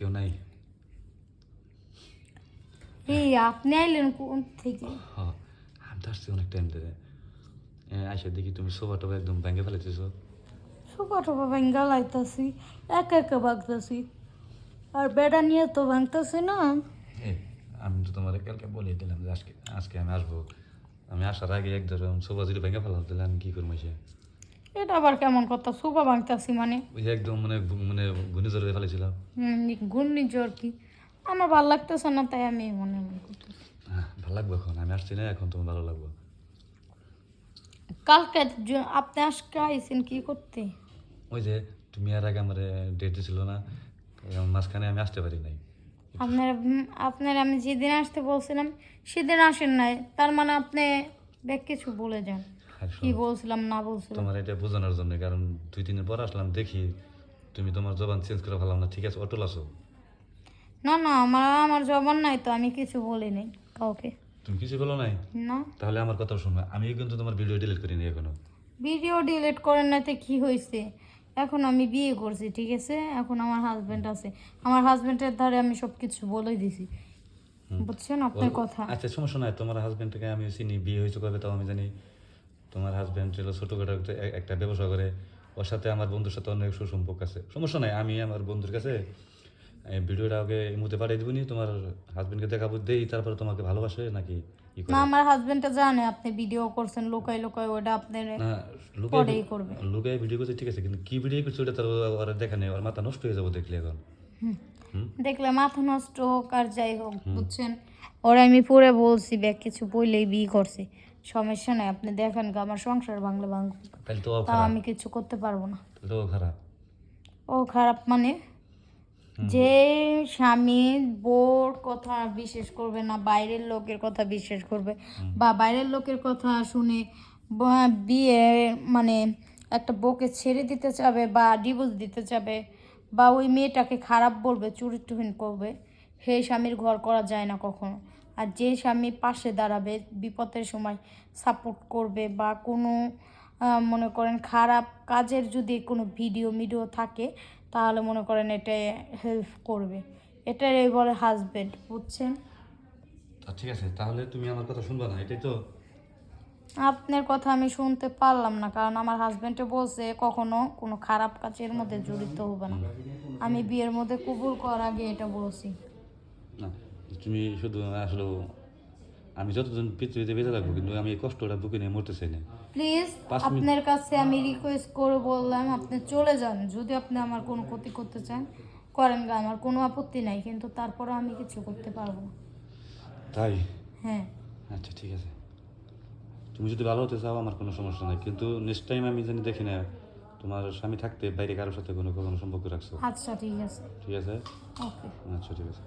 কেউ নাই? এই আপনি আইলেন কোন থেকে? হ্যাঁ, আমি তো আসছি অনেক টাইম ধরে। আইসা দেখি তুমি সোফা টোফা একদম ভেঙে ফেলেছিস। সোফা টোফা ভাঙ্গা লাইতাছি, একা একা ভাগতাছি, আর বেড়া নিয়ে তো ভাঙতাছি না। আমি তো তোমার কালকে বলে দিলাম যে আজকে আজকে আমি আসবো। আমি আসার আগে এক ধরো সোফা যদি ভেঙে ফেলা দিলে আমি কী করবো সে? এটা আবার কেমন কথা, সোফা ভাঙতাছি মানে? ওই যে একদম মানে মানে ঘূর্ণিঝড়ে ফেলেছিলাম। ঘূর্ণিঝড় কি? আমার ভাল লাগতেছে না, তাই আমি মনে মনে করতেছি। হ্যাঁ, ভালো লাগবে এখন, আমি আসছি না এখন, তোমার ভালো লাগবে। কালকে আপনি আজকে আইছেন কি করতে? ওই যে তুমি আর আগে আমার ডেট দিছিল না, মাঝখানে আমি আসতে পারি নাই। আপনার আমি যেদিন আসতে বলছিলাম সেদিন আসেন নাই, তার মানে আপনি ব্যাগ কিছু বলে যান আর কি শোনো, বলছিলাম না বলছিলাম। তোমার এটা বোঝানোর জন্য, কারণ 2-3 দিন পর আসলাম দেখি তুমি তোমার জবান চেঞ্জ করে ফেলাম না, ঠিক আছে? অটল আছো? না না, আমার জবান নাই তো, আমি কিছু বলি নাই কাউকে। তুমি কিছু বলো নাই? না, তাহলে আমার কথা শুনবে, আমি কিন্তু তোমার ভিডিও ডিলিট করিনি এখনো। ভিডিও ডিলিট করেন না তো কি হয়েছে? এখন আমি বিয়ে করছি, ঠিক আছে? এখন আমার হাজবেন্ড আছে, আমার হাজবেন্ডের ধারে আমি সব কিছু বলে দিছি, বুঝছেন আপনার কথা? আচ্ছা, সমস্যা নাই, তোমার হাজবেন্ডকে আমি চিনি, বিয়ে হয়েছে কবে তাও আমি জানি। তোমার হাজবেন্ড ছিল ছোটোখাটো একটা ব্যবসা করে, ওর সাথে আমার বন্ধুর সাথে অনেক সুসম্পর্ক আছে, সমস্যা নাই। আমি আমার বন্ধুর কাছে এই ভিডিওটা আগে এই মুহূর্তে পাঠিয়ে দেবনি, তোমার হাজবেন্ডকে দেখাবো, দেই তারপরে তোমাকে ভালোবাসে নাকি ই না, করে। আমার হাজবেন্ডটা জানে আপনি ভিডিও করছেন, লোকাই লোকাই, ওটা আপনার না, লুকাই পরেই করবে। লুকাই ভিডিও করছে ঠিক আছে, কিন্তু কি ভিডিও করছে ওটা তার ওরা দেখা নেই, ওর মাথা নষ্ট হয়ে যাবো দেখলে এখন। দেখলে মাথা নষ্ট হোক আর যাই হোক, বুঝছেন? ওরা আমি পরে বলছি ব্যাগ কিছু বললেই বিয়ে করছে, সমস্যা নাই, আপনি দেখেন গো, আমার সংসার ভাঙলে ভাঙুক, তাহলে তো ও তাও খারাপ, আমি কিছু করতে পারবো না। তাহলে তো ও খারাপ। ও খারাপ মানে? যে স্বামী বউর কথা বিশ্বাস করবে না, বাইরের লোকের কথা বিশ্বাস করবে, বা বাইরের লোকের কথা শুনে বিয়ে মানে একটা বউকে ছেড়ে দিতে চাবে বা ডিভোর্স দিতে চাবে, বা ওই মেয়েটাকে খারাপ বলবে, চরিত্রহীন করবে, সেই স্বামীর ঘর করা যায় না কখনো। আর যে স্বামী পাশে দাঁড়াবে, বিপদের সময় সাপোর্ট করবে, বা কোনো মনে করেন খারাপ কাজের যদি কোনো ভিডিও থাকে, তাহলে মনে করেন এটা হেল্প করবে, এটাই বলে হাজবেন্ড, বুঝছেন? ঠিক আছে, তাহলে তুমি আমার কথা শুনবা না, এটাই তো? আপনার কথা আমি শুনতে পারলাম না, কারণ আমার হাজবেন্ডে বলছে কখনো কোনো খারাপ কাজের মধ্যে জড়িত হবে না। আমি বিয়ের মধ্যে কবুল করার আগে এটা বলছি। না, তুমি শুধু আসলে, আমি যতদিন পৃথিবীতে বেঁচে থাকবো কিন্তু আমি এই কষ্টটা বুকে নিয়ে মরতে চাই না। Please 5 minute. আপনার কাছে আমি রিকোয়েস্ট করে বললাম, আপনি চলে যান, যদি আপনি আমার কোনো ক্ষতি করতে চান করেন গা, আমার কোনো আপত্তি নাই, কিন্তু তারপরে আমি কিছু করতে পারবো না। তাই? হ্যাঁ। আচ্ছা, ঠিক আছে, তুমি যদি ভালো হতে চাও আমার কোনো সমস্যা নাই, কিন্তু নেক্সট টাইম আমি জানি দেখি না তোমার স্বামী থাকতে বাইরে কারোর সাথে কোনো কোনো সম্পর্ক রাখছো। আচ্ছা ঠিক আছে। ঠিক আছে? ওকে। আচ্ছা, ঠিক আছে।